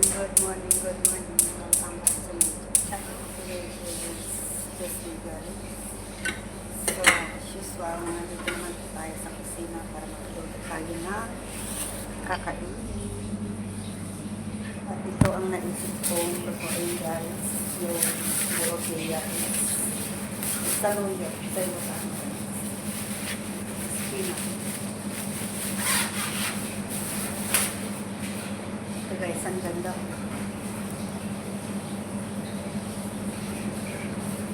good morning. Welcome back to my channel. Today is Tuesday, guys. So, as usual, nandito naman tayo sa kusina para magluto tayo na kakainin. At ito ang naisip kong lutuin, guys. Yung Moroccan saluyo. Saluyo ka. Spinach. Ito guys, ang ganda.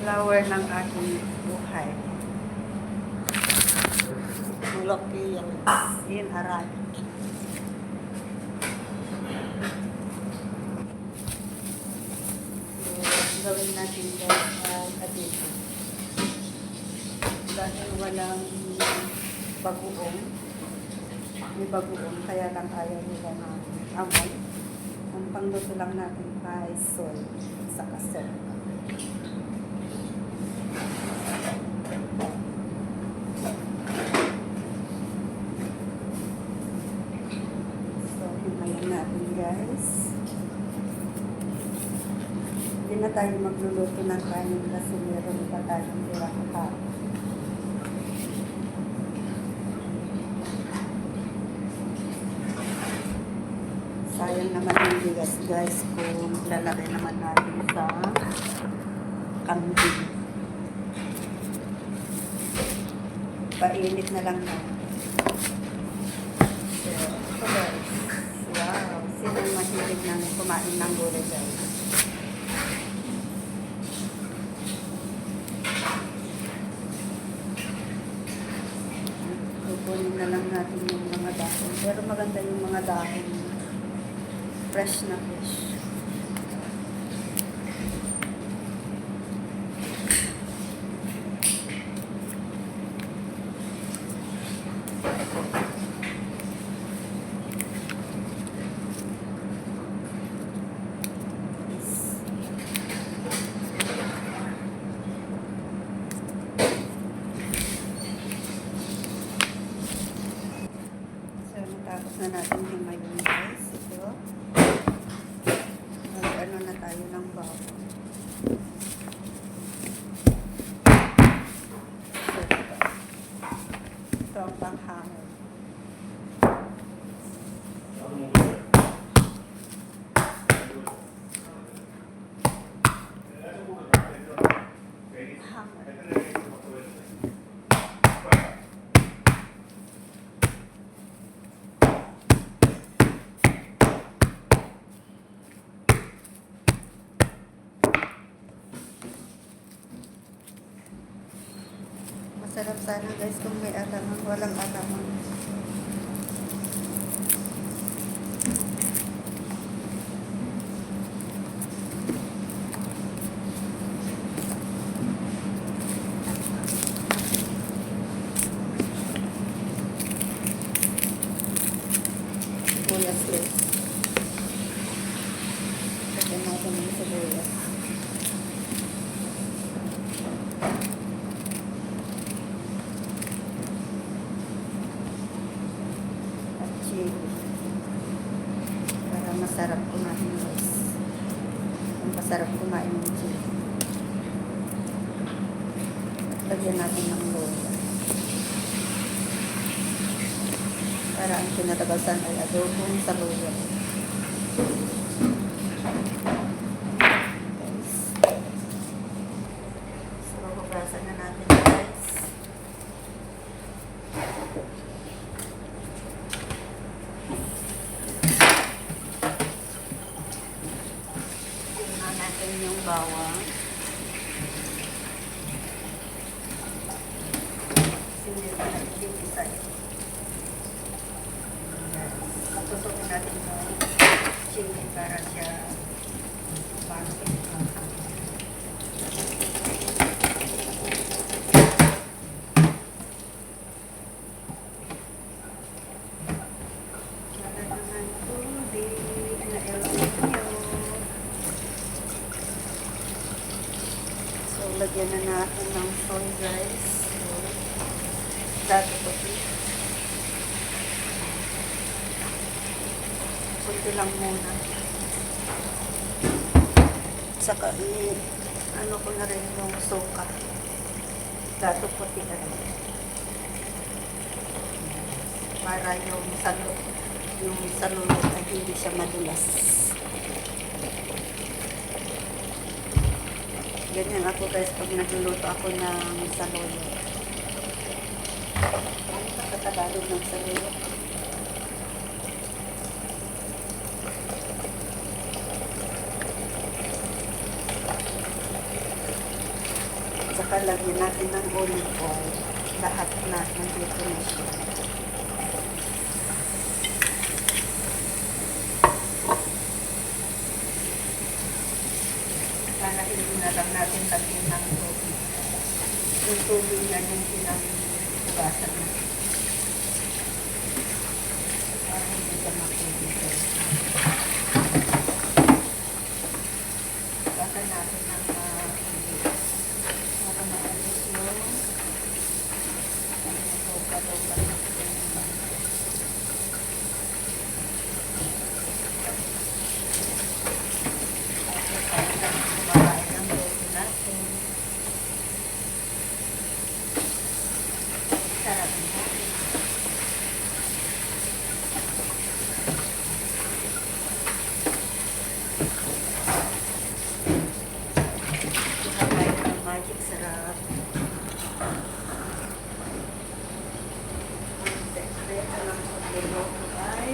Flower ng ating buhay. Moroccan in Arabic. Gawin natin guys ay addition. Dahil walang bagoong, may bagoong, kaya lang ayaw nila na amoy. Ang pangluto lang natin ay soy sa kasel. So, himayin natin guys. Hindi na tayo magluluto ng kanin kasi meron pa tayong tira-kaka. Sayang naman yung bigas guys kung lalagay naman natin sa kambing. Painit na lang na. So, ito guys. Wow! Sinong mahilig ng kumain ng gulay guys? Kukunin na lang natin yung mga dahon. Pero maganda yung mga dahon. Fresh na fish. So, natapos na natin himayin guys. Ito. Ano na tayo ng bawang. Ito ang panghamon. Masarap sana guys kung may alamang, walang alamang. Sibuyas guys. Lagyan natin yung sibuyas. Para masarap kumain guys. Ang masarap kumain ng chili. At lagyan natin ng lola. Para ang kinatabasan ay adobong sa lola. Guys. So, hugasan na natin guys. Natin yung bawang. Sinil pa natin yung isa. Tutukin natin yung chili para siya parang pinagkakang. Lagyan ng tubig na elanyo. So, lagyan na natin ng soy guys. So, dati ko kunti lang muna. saka ano ko na rin yung suka. Dato puti na rin. Para yung salulot ay hindi siya madulas. Ganyan ako guys pag nagluluto ako ng salulot. Ano ka Tagalog ng salulot? Saka lagyan natin ng olive oil. Lahat na nandito na siya. Sana hindi na lang natin lagyan ng tubig. Yung tubig yan yung pinag-ugasan na. Para hindi ka makikita. Ugasan natin ng para maalis yung suka-suka natin. Magic sarap. Ang sekreto ng pagluluto ay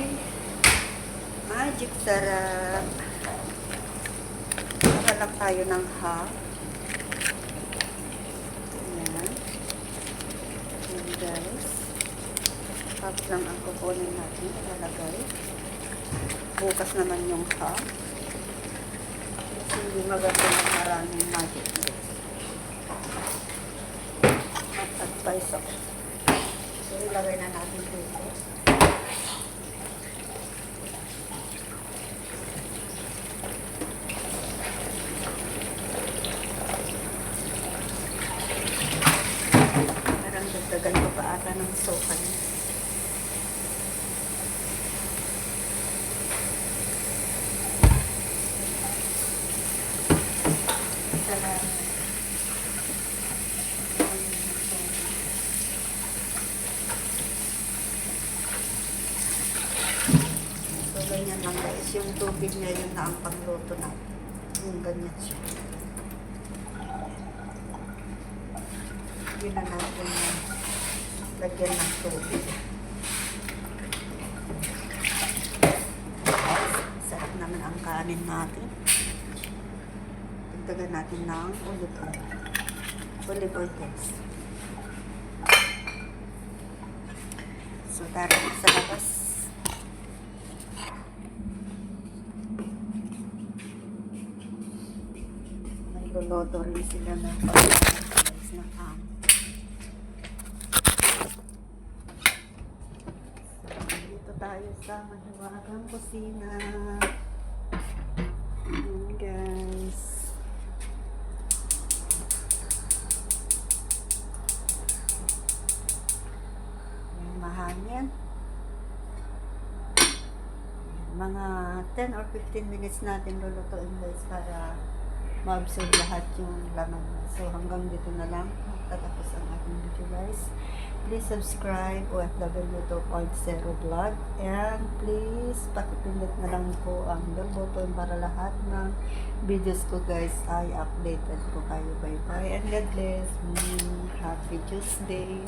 magic sarap. Halap tayo ng half. Ayan. Ayan guys. Half lang ang kukunin natin. Ilalagay. Bukas naman yung half. Kasi hindi maganda ng maraming magic. Advice ako. So, ilagay na natin dito. Parang dagdagan ko pa ata ng sokan. Salamat. Ganyan lang guys, yung tubig na yun na ang pangluto natin. Yung ganyan siya. Yun na natin lagyan ng tubig. Sarap naman ang kanin natin. Dagdagan natin ng olive oil. Olive oil guys. So, tara sa labas. Luluto rin sila ng pag-guys na ham. So, dito tayo sa mahiwagang kusina. Ayan guys. Ayan, mahangin. Mga 10 or 15 minutes natin lulutuin guys para ma-absorb lahat yung laman. So, hanggang dito na lang. Tatapos ang ating video guys. Please subscribe OFW 2.0 vlog. And please, pakipindot na lang po ang bell button para lahat ng videos ko guys ay updated po kayo. Bye bye and God bless. Happy Tuesday.